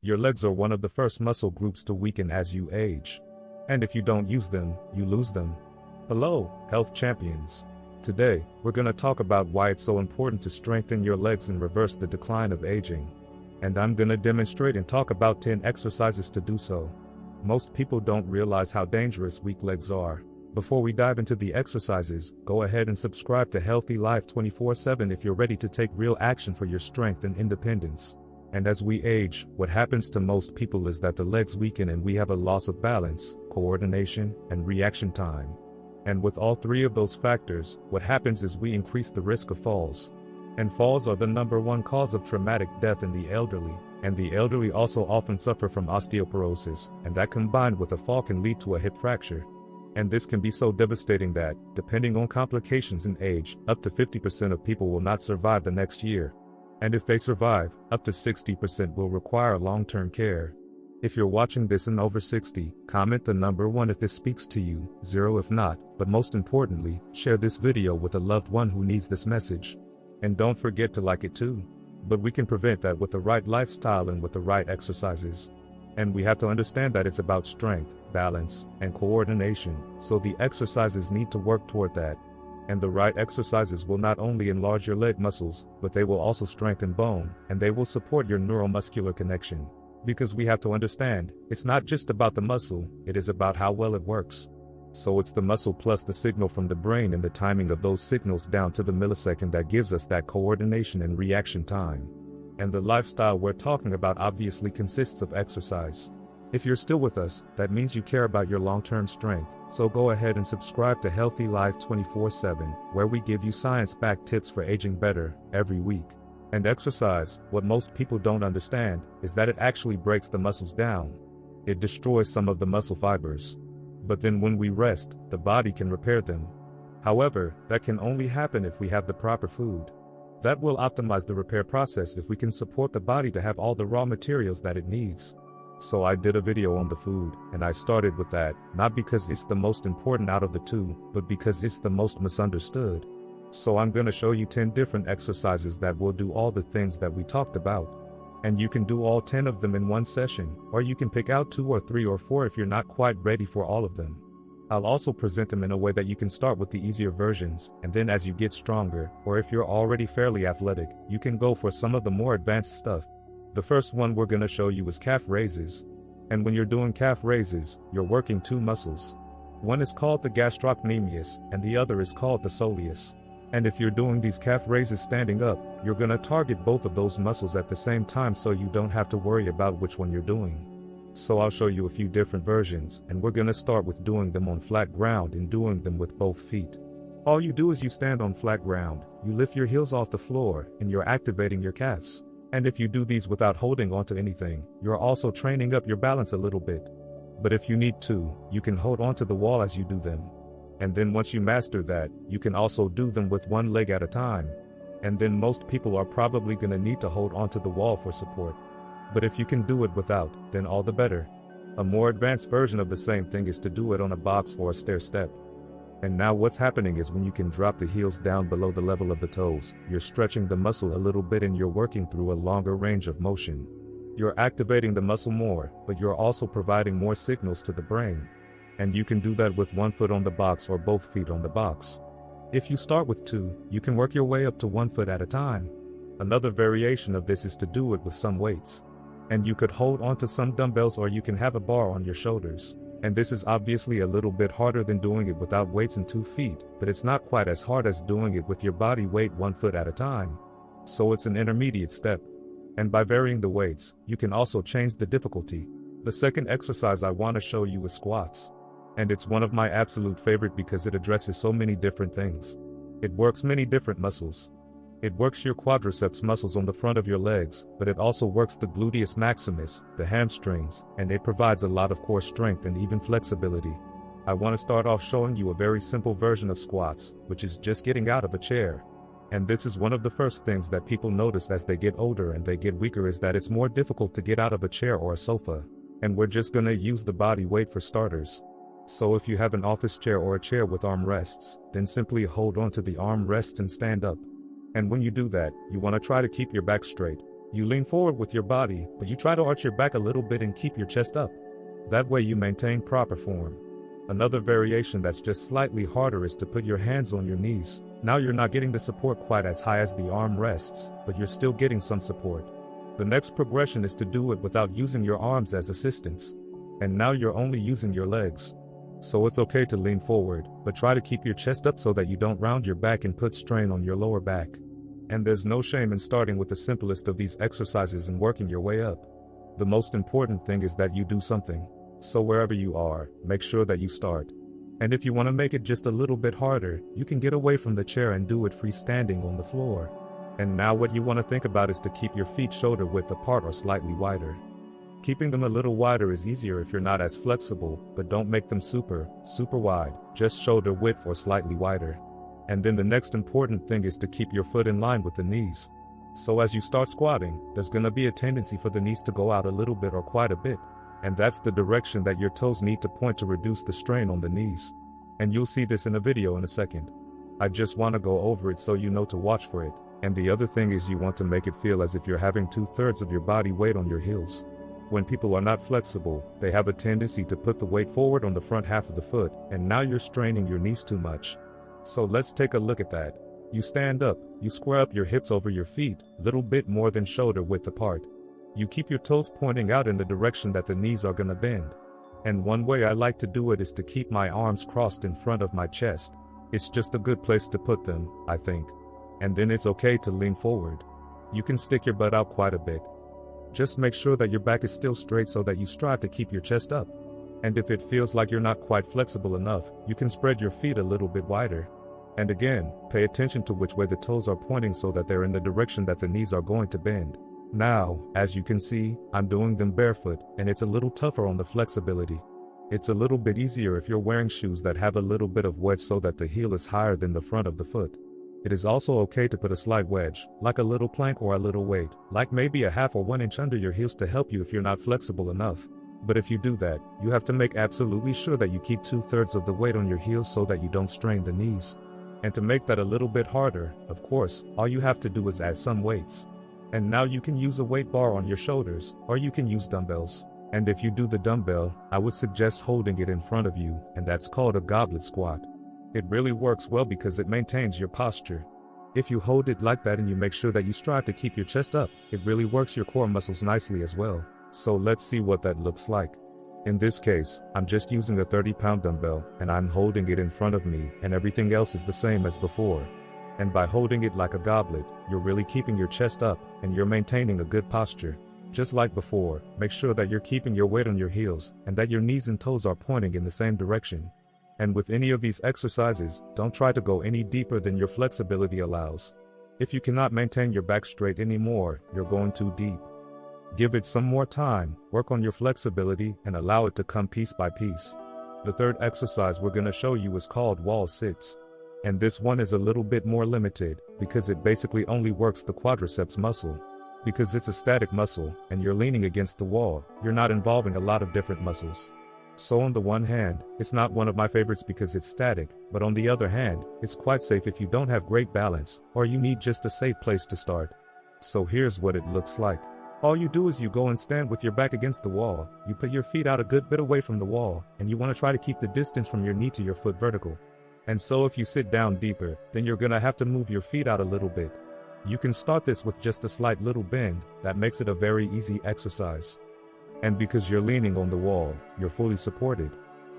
Your legs are one of the first muscle groups to weaken as you age. And if you don't use them, you lose them. Hello, health champions. Today, we're going to talk about why it's so important to strengthen your legs and reverse the decline of aging. And I'm going to demonstrate and talk about 10 exercises to do so. Most people don't realize how dangerous weak legs are. Before we dive into the exercises, go ahead and subscribe to Healthy Life 24/7 if you're ready to take real action for your strength and independence. And as we age, what happens to most people is that the legs weaken and we have a loss of balance, coordination, and reaction time. And with all three of those factors, what happens is we increase the risk of falls. And falls are the #1 cause of traumatic death in the elderly, and the elderly also often suffer from osteoporosis, and that combined with a fall can lead to a hip fracture. And this can be so devastating that, depending on complications and age, up to 50% of people will not survive the next year. And if they survive, up to 60% will require long-term care. If you're watching this and over 60, comment the number 1 if this speaks to you, 0 if not, but most importantly, share this video with a loved one who needs this message. And don't forget to like it too. But we can prevent that with the right lifestyle and with the right exercises. And we have to understand that it's about strength, balance, and coordination, so the exercises need to work toward that. And the right exercises will not only enlarge your leg muscles, but they will also strengthen bone, and they will support your neuromuscular connection. Because we have to understand, it's not just about the muscle, it is about how well it works. So it's the muscle plus the signal from the brain and the timing of those signals down to the millisecond that gives us that coordination and reaction time. And the lifestyle we're talking about obviously consists of exercise. If you're still with us, that means you care about your long-term strength, so go ahead and subscribe to Healthy Life 24/7, where we give you science-backed tips for aging better, every week. And exercise, what most people don't understand, is that it actually breaks the muscles down. It destroys some of the muscle fibers. But then when we rest, the body can repair them. However, that can only happen if we have the proper food. That will optimize the repair process if we can support the body to have all the raw materials that it needs. So I did a video on the food, and I started with that, not because it's the most important out of the two, but because it's the most misunderstood. So I'm going to show you 10 different exercises that will do all the things that we talked about. And you can do all 10 of them in one session, or you can pick out 2 or 3 or 4 if you're not quite ready for all of them. I'll also present them in a way that you can start with the easier versions, and then as you get stronger, or if you're already fairly athletic, you can go for some of the more advanced stuff. The first one we're going to show you is calf raises. And when you're doing calf raises, you're working 2 muscles. One is called the gastrocnemius, and the other is called the soleus. And if you're doing these calf raises standing up, you're going to target both of those muscles at the same time so you don't have to worry about which one you're doing. So I'll show you a few different versions, and we're going to start with doing them on flat ground and doing them with both feet. All you do is you stand on flat ground, you lift your heels off the floor, and you're activating your calves. And if you do these without holding onto anything, you're also training up your balance a little bit. But if you need to, you can hold onto the wall as you do them. And then once you master that, you can also do them with one leg at a time. And then most people are probably going to need to hold onto the wall for support. But if you can do it without, then all the better. A more advanced version of the same thing is to do it on a box or a stair step. And now what's happening is when you can drop the heels down below the level of the toes, you're stretching the muscle a little bit and you're working through a longer range of motion. You're activating the muscle more, but you're also providing more signals to the brain. And you can do that with one foot on the box or both feet on the box. If you start with 2, you can work your way up to 1 foot at a time. Another variation of this is to do it with some weights. And you could hold onto some dumbbells or you can have a bar on your shoulders. And this is obviously a little bit harder than doing it without weights and 2 feet, but it's not quite as hard as doing it with your body weight 1 foot at a time. So it's an intermediate step. And by varying the weights, you can also change the difficulty. The second exercise I want to show you is squats. And it's one of my absolute favorite because it addresses so many different things. It works many different muscles. It works your quadriceps muscles on the front of your legs, but it also works the gluteus maximus, the hamstrings, and it provides a lot of core strength and even flexibility. I want to start off showing you a very simple version of squats, which is just getting out of a chair. And this is one of the first things that people notice as they get older and they get weaker is that it's more difficult to get out of a chair or a sofa. And we're just gonna use the body weight for starters. So if you have an office chair or a chair with arm rests, then simply hold onto the arm rests and stand up. And when you do that, you want to try to keep your back straight. You lean forward with your body, but you try to arch your back a little bit and keep your chest up. That way you maintain proper form. Another variation that's just slightly harder is to put your hands on your knees. Now you're not getting the support quite as high as the arm rests, but you're still getting some support. The next progression is to do it without using your arms as assistance. And now you're only using your legs. So it's okay to lean forward, but try to keep your chest up so that you don't round your back and put strain on your lower back. And there's no shame in starting with the simplest of these exercises and working your way up. The most important thing is that you do something. So wherever you are, make sure that you start. And if you want to make it just a little bit harder, you can get away from the chair and do it freestanding on the floor. And now what you want to think about is to keep your feet shoulder width apart or slightly wider. Keeping them a little wider is easier if you're not as flexible, but don't make them super wide, just shoulder width or slightly wider. And then the next important thing is to keep your foot in line with the knees. So as you start squatting, there's gonna be a tendency for the knees to go out a little bit or quite a bit. And that's the direction that your toes need to point to reduce the strain on the knees. And you'll see this in a video in a second. I just want to go over it so you know to watch for it. And the other thing is you want to make it feel as if you're having 2/3 of your body weight on your heels. When people are not flexible, they have a tendency to put the weight forward on the front half of the foot, and now you're straining your knees too much. So let's take a look at that. You stand up, you square up your hips over your feet, little bit more than shoulder width apart. You keep your toes pointing out in the direction that the knees are gonna bend. And one way I like to do it is to keep my arms crossed in front of my chest. It's just a good place to put them, I think. And then it's okay to lean forward. You can stick your butt out quite a bit. Just make sure that your back is still straight so that you strive to keep your chest up. And if it feels like you're not quite flexible enough, you can spread your feet a little bit wider. And again, pay attention to which way the toes are pointing so that they're in the direction that the knees are going to bend. Now, as you can see, I'm doing them barefoot, and it's a little tougher on the flexibility. It's a little bit easier if you're wearing shoes that have a little bit of wedge so that the heel is higher than the front of the foot. It is also okay to put a slight wedge, like a little plank or a little weight, like maybe a 1/2 or 1 inch under your heels to help you if you're not flexible enough. But if you do that, you have to make absolutely sure that you keep 2/3 of the weight on your heels so that you don't strain the knees. And to make that a little bit harder, of course, all you have to do is add some weights. And now you can use a weight bar on your shoulders, or you can use dumbbells. And if you do the dumbbell, I would suggest holding it in front of you, and that's called a goblet squat. It really works well because it maintains your posture. If you hold it like that and you make sure that you strive to keep your chest up, it really works your core muscles nicely as well. So let's see what that looks like. In this case, I'm just using a 30-pound dumbbell, and I'm holding it in front of me, and everything else is the same as before. And by holding it like a goblet, you're really keeping your chest up, and you're maintaining a good posture. Just like before, make sure that you're keeping your weight on your heels, and that your knees and toes are pointing in the same direction. And with any of these exercises, don't try to go any deeper than your flexibility allows. If you cannot maintain your back straight anymore, you're going too deep. Give it some more time, work on your flexibility, and allow it to come piece by piece. The third exercise we're going to show you is called wall sits. And this one is a little bit more limited, because it basically only works the quadriceps muscle. Because it's a static muscle, and you're leaning against the wall, you're not involving a lot of different muscles. So on the one hand, it's not one of my favorites because it's static, but on the other hand, it's quite safe if you don't have great balance, or you need just a safe place to start. So here's what it looks like. All you do is you go and stand with your back against the wall, you put your feet out a good bit away from the wall, and you want to try to keep the distance from your knee to your foot vertical. And so if you sit down deeper, then you're gonna have to move your feet out a little bit. You can start this with just a slight little bend, that makes it a very easy exercise. And because you're leaning on the wall, you're fully supported.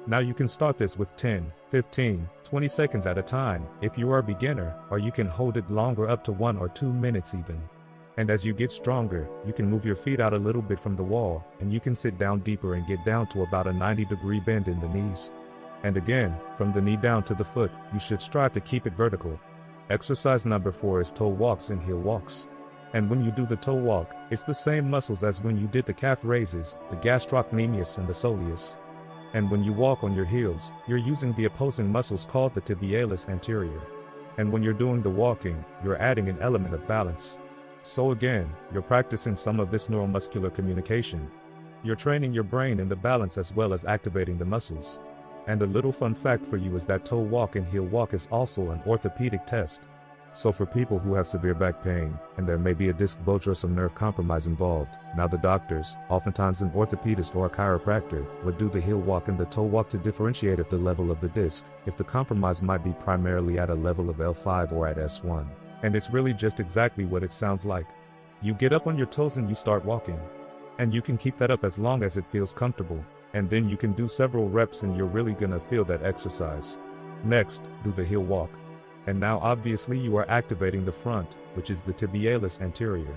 Now you can start this with 10, 15, 20 seconds at a time, if you are a beginner, or you can hold it longer up to 1 or 2 minutes even. And as you get stronger, you can move your feet out a little bit from the wall, and you can sit down deeper and get down to about a 90-degree bend in the knees. And again, from the knee down to the foot, you should strive to keep it vertical. Exercise number 4 is toe walks and heel walks. And when you do the toe walk, it's the same muscles as when you did the calf raises, the gastrocnemius and the soleus. And when you walk on your heels, you're using the opposing muscles called the tibialis anterior. And when you're doing the walking, you're adding an element of balance. So again, you're practicing some of this neuromuscular communication. You're training your brain in the balance as well as activating the muscles. And a little fun fact for you is that toe walk and heel walk is also an orthopedic test. So for people who have severe back pain, and there may be a disc bulge or some nerve compromise involved, now the doctors, oftentimes an orthopedist or a chiropractor, would do the heel walk and the toe walk to differentiate if the level of the disc, if the compromise might be primarily at a level of L5 or at S1. And it's really just exactly what it sounds like. You get up on your toes and you start walking. And you can keep that up as long as it feels comfortable. And then you can do several reps and you're really gonna feel that exercise. Next, do the heel walk. And now obviously you are activating the front, which is the tibialis anterior.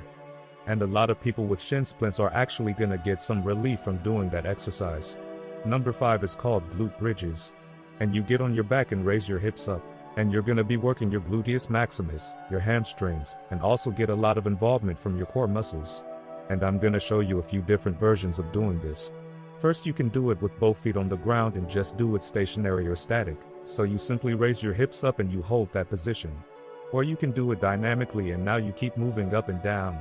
And a lot of people with shin splints are actually gonna get some relief from doing that exercise. Number 5 is called glute bridges. And you get on your back and raise your hips up. And you're gonna be working your gluteus maximus, your hamstrings, and also get a lot of involvement from your core muscles. And I'm gonna show you a few different versions of doing this. First, you can do it with both feet on the ground and just do it stationary or static. So you simply raise your hips up and you hold that position. Or you can do it dynamically and now you keep moving up and down.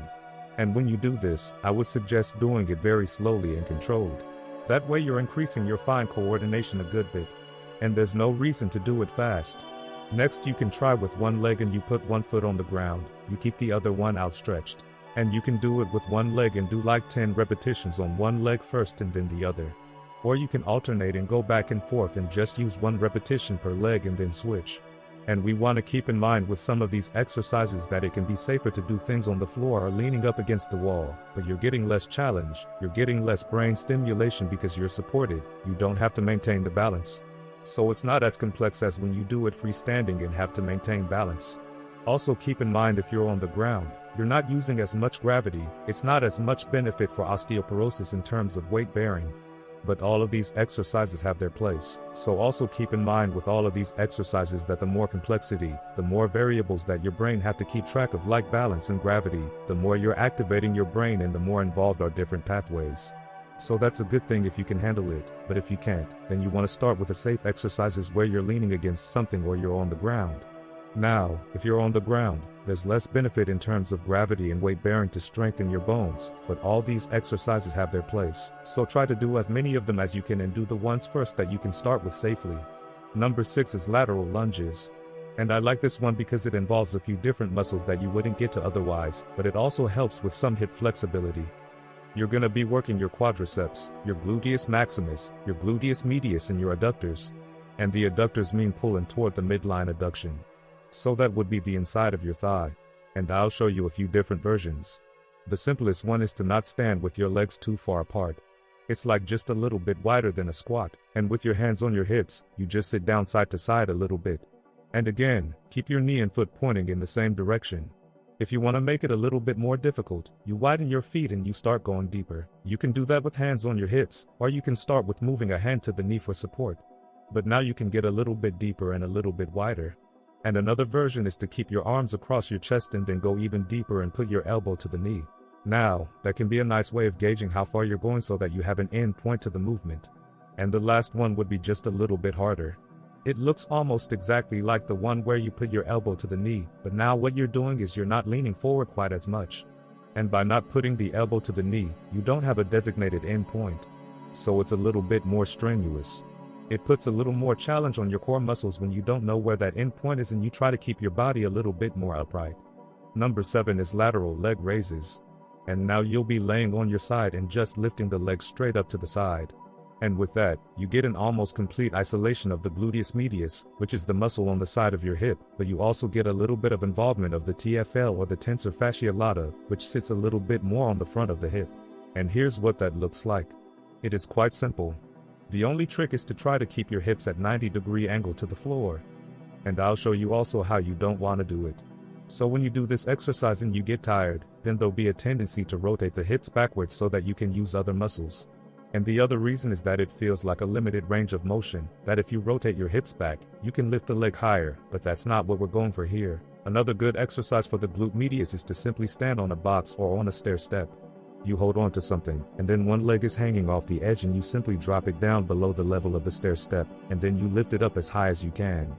And when you do this, I would suggest doing it very slowly and controlled. That way you're increasing your fine coordination a good bit. And there's no reason to do it fast. Next, you can try with one leg and you put one foot on the ground, you keep the other one outstretched. And you can do it with one leg and do like 10 repetitions on one leg first and then the other. Or you can alternate and go back and forth and just use one repetition per leg and then switch. And we want to keep in mind with some of these exercises that it can be safer to do things on the floor or leaning up against the wall, but you're getting less challenge, you're getting less brain stimulation because you're supported, you don't have to maintain the balance. So it's not as complex as when you do it freestanding and have to maintain balance. Also keep in mind if you're on the ground, you're not using as much gravity, it's not as much benefit for osteoporosis in terms of weight bearing. But all of these exercises have their place, so also keep in mind with all of these exercises that the more complexity, the more variables that your brain have to keep track of like balance and gravity, the more you're activating your brain and the more involved are different pathways. So that's a good thing if you can handle it, but if you can't, then you want to start with the safe exercises where you're leaning against something or you're on the ground. Now, if you're on the ground, there's less benefit in terms of gravity and weight bearing to strengthen your bones, but all these exercises have their place, so try to do as many of them as you can and do the ones first that you can start with safely. Number 6 is lateral lunges. And I like this one because it involves a few different muscles that you wouldn't get to otherwise, but it also helps with some hip flexibility. You're gonna be working your quadriceps, your gluteus maximus, your gluteus medius and your adductors. And the adductors mean pulling toward the midline adduction. So that would be the inside of your thigh. And I'll show you a few different versions. The simplest one is to not stand with your legs too far apart. It's like just a little bit wider than a squat, and with your hands on your hips, you just sit down side to side a little bit. And again, keep your knee and foot pointing in the same direction. If you want to make it a little bit more difficult, you widen your feet and you start going deeper. You can do that with hands on your hips, or you can start with moving a hand to the knee for support. But now you can get a little bit deeper and a little bit wider. And another version is to keep your arms across your chest and then go even deeper and put your elbow to the knee. Now, that can be a nice way of gauging how far you're going so that you have an end point to the movement. And the last one would be just a little bit harder. It looks almost exactly like the one where you put your elbow to the knee, but now what you're doing is you're not leaning forward quite as much. And by not putting the elbow to the knee, you don't have a designated end point. So it's a little bit more strenuous. It puts a little more challenge on your core muscles when you don't know where that end point is and you try to keep your body a little bit more upright. Number 7 is lateral leg raises. And now you'll be laying on your side and just lifting the legs straight up to the side. And with that, you get an almost complete isolation of the gluteus medius, which is the muscle on the side of your hip, but you also get a little bit of involvement of the TFL or the tensor fasciae lata, which sits a little bit more on the front of the hip. And here's what that looks like. It is quite simple. The only trick is to try to keep your hips at 90-degree angle to the floor. And I'll show you also how you don't want to do it. So when you do this exercise and you get tired, then there'll be a tendency to rotate the hips backwards so that you can use other muscles. And the other reason is that it feels like a limited range of motion, that if you rotate your hips back, you can lift the leg higher, but that's not what we're going for here. Another good exercise for the glute medius is to simply stand on a box or on a stair step. You hold on to something, and then one leg is hanging off the edge and you simply drop it down below the level of the stair step, and then you lift it up as high as you can.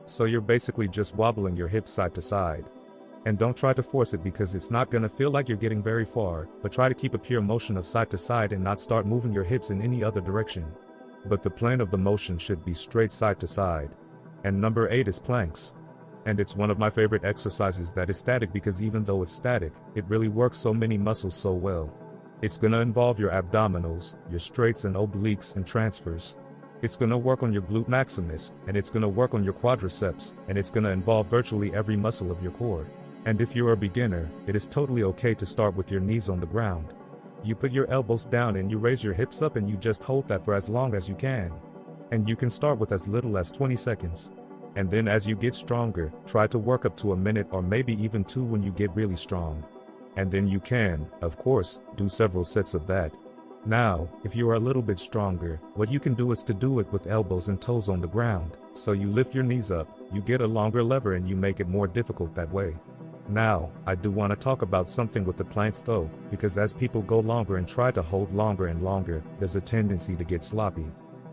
So you're basically just wobbling your hips side to side. And don't try to force it because it's not gonna feel like you're getting very far, but try to keep a pure motion of side to side and not start moving your hips in any other direction. But the plane of the motion should be straight side to side. And number 8 is planks. And it's one of my favorite exercises that is static because even though it's static, it really works so many muscles so well. It's gonna involve your abdominals, your straights and obliques and transfers. It's gonna work on your glute maximus, and it's gonna work on your quadriceps, and it's gonna involve virtually every muscle of your core. And if you're a beginner, it is totally okay to start with your knees on the ground. You put your elbows down and you raise your hips up and you just hold that for as long as you can. And you can start with as little as 20 seconds. And then as you get stronger, try to work up to a minute or maybe even 2 when you get really strong. And then you can, of course, do several sets of that. Now, if you are a little bit stronger, what you can do is to do it with elbows and toes on the ground. So you lift your knees up, you get a longer lever and you make it more difficult that way. Now, I do want to talk about something with the planks though, because as people go longer and try to hold longer and longer, there's a tendency to get sloppy.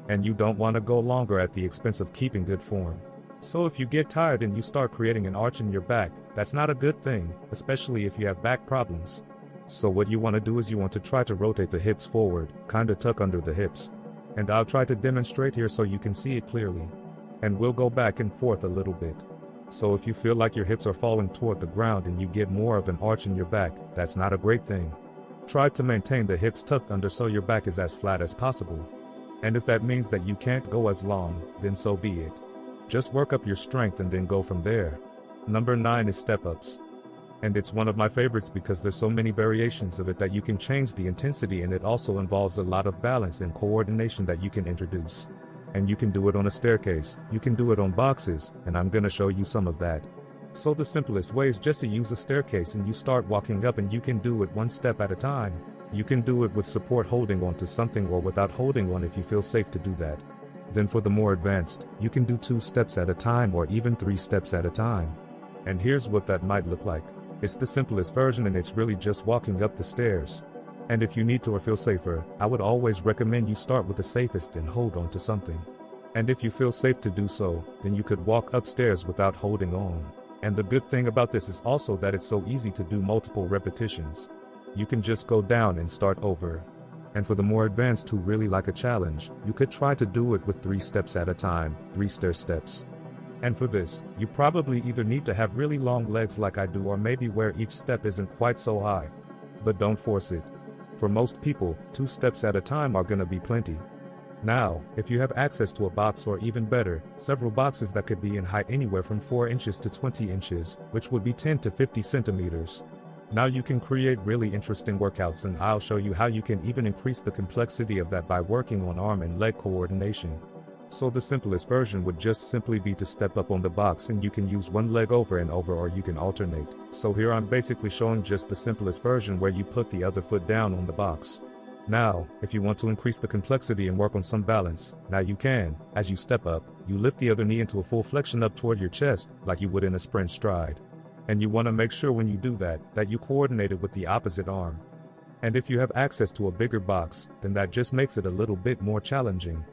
And you don't want to go longer at the expense of keeping good form. So if you get tired and you start creating an arch in your back, that's not a good thing, especially if you have back problems. So what you want to do is you want to try to rotate the hips forward, kinda tuck under the hips. And I'll try to demonstrate here so you can see it clearly. And we'll go back and forth a little bit. So if you feel like your hips are falling toward the ground and you get more of an arch in your back, that's not a great thing. Try to maintain the hips tucked under so your back is as flat as possible. And if that means that you can't go as long, then so be it. Just work up your strength and then go from there. Number 9 is step-ups. And it's one of my favorites because there's so many variations of it that you can change the intensity, and it also involves a lot of balance and coordination that you can introduce. And you can do it on a staircase, you can do it on boxes, and I'm gonna show you some of that. So the simplest way is just to use a staircase and you start walking up, and you can do it one step at a time. You can do it with support holding onto something or without holding on if you feel safe to do that. Then for the more advanced, you can do 2 steps at a time or even 3 steps at a time. And here's what that might look like. It's the simplest version and it's really just walking up the stairs. And if you need to or feel safer, I would always recommend you start with the safest and hold on to something. And if you feel safe to do so, then you could walk upstairs without holding on. And the good thing about this is also that it's so easy to do multiple repetitions. You can just go down and start over. And for the more advanced who really like a challenge, you could try to do it with 3 steps at a time, 3 stair steps. And for this, you probably either need to have really long legs like I do, or maybe where each step isn't quite so high. But don't force it. For most people, 2 steps at a time are gonna be plenty. Now, if you have access to a box or even better, several boxes that could be in height anywhere from 4 inches to 20 inches, which would be 10 to 50 centimeters. Now you can create really interesting workouts, and I'll show you how you can even increase the complexity of that by working on arm and leg coordination. So the simplest version would just simply be to step up on the box, and you can use one leg over and over, or you can alternate. So here I'm basically showing just the simplest version where you put the other foot down on the box. Now, if you want to increase the complexity and work on some balance, now you can. As you step up, you lift the other knee into a full flexion up toward your chest, like you would in a sprint stride. And you want to make sure when you do that you coordinate it with the opposite arm. And if you have access to a bigger box, then that just makes it a little bit more challenging.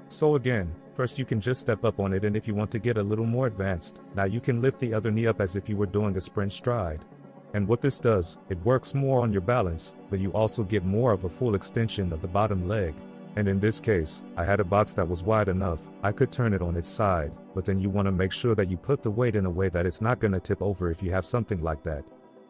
So again, first you can just step up on it, and if you want to get a little more advanced, now you can lift the other knee up as if you were doing a sprint stride. And what this does, it works more on your balance, but you also get more of a full extension of the bottom leg. And in this case, I had a box that was wide enough, I could turn it on its side, but then you want to make sure that you put the weight in a way that it's not going to tip over if you have something like that.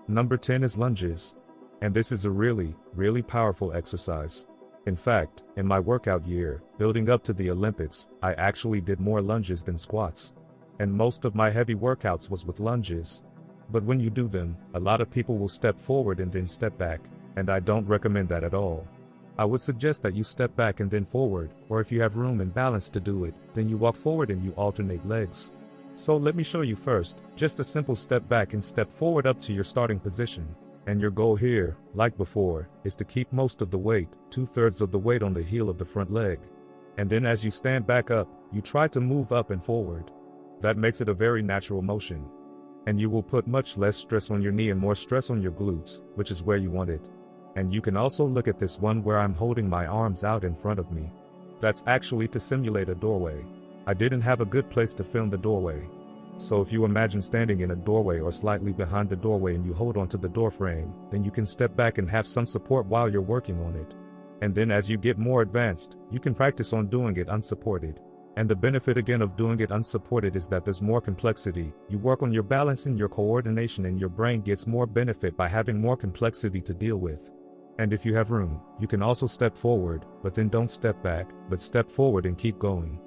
Number 10 is lunges. And this is a really, really powerful exercise. In fact, in my workout year, building up to the Olympics, I actually did more lunges than squats. And most of my heavy workouts was with lunges. But when you do them, a lot of people will step forward and then step back, and I don't recommend that at all. I would suggest that you step back and then forward, or if you have room and balance to do it, then you walk forward and you alternate legs. So let me show you first, just a simple step back and step forward up to your starting position. And your goal here, like before, is to keep most of the weight, 2/3 of the weight on the heel of the front leg. And then as you stand back up, you try to move up and forward. That makes it a very natural motion. And you will put much less stress on your knee and more stress on your glutes, which is where you want it. And you can also look at this one where I'm holding my arms out in front of me. That's actually to simulate a doorway. I didn't have a good place to film the doorway. So if you imagine standing in a doorway or slightly behind the doorway and you hold onto the door frame, then you can step back and have some support while you're working on it. And then as you get more advanced, you can practice on doing it unsupported. And the benefit again of doing it unsupported is that there's more complexity. You work on your balance and your coordination, and your brain gets more benefit by having more complexity to deal with. And if you have room, you can also step forward, but then don't step back, but step forward and keep going.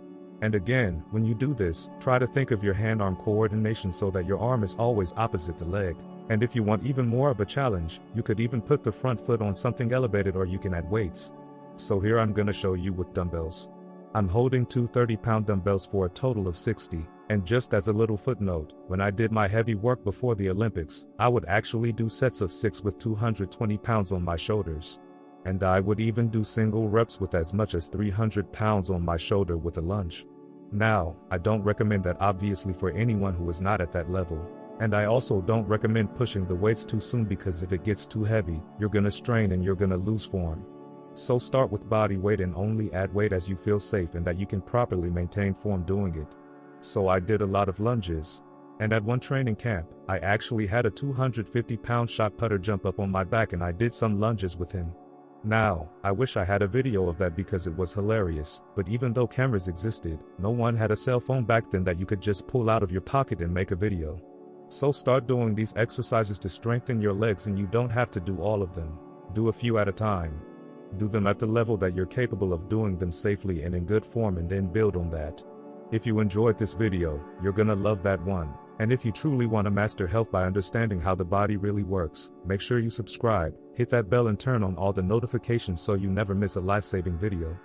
And again, when you do this, try to think of your hand-arm coordination so that your arm is always opposite the leg. And if you want even more of a challenge, you could even put the front foot on something elevated, or you can add weights. So here I'm gonna show you with dumbbells. I'm holding two 30-pound dumbbells for a total of 60. And just as a little footnote, when I did my heavy work before the Olympics, I would actually do sets of 6 with 220 pounds on my shoulders. And I would even do single reps with as much as 300 pounds on my shoulder with a lunge. Now, I don't recommend that obviously for anyone who is not at that level. And I also don't recommend pushing the weights too soon, because if it gets too heavy, you're gonna strain and you're gonna lose form. So start with body weight and only add weight as you feel safe and that you can properly maintain form doing it. So I did a lot of lunges. And at one training camp, I actually had a 250-pound shot putter jump up on my back, and I did some lunges with him. Now, I wish I had a video of that because it was hilarious, but even though cameras existed, no one had a cell phone back then that you could just pull out of your pocket and make a video. So start doing these exercises to strengthen your legs, and you don't have to do all of them. Do a few at a time. Do them at the level that you're capable of doing them safely and in good form, and then build on that. If you enjoyed this video, you're gonna love that one. And if you truly want to master health by understanding how the body really works, make sure you subscribe, hit that bell and turn on all the notifications so you never miss a life-saving video.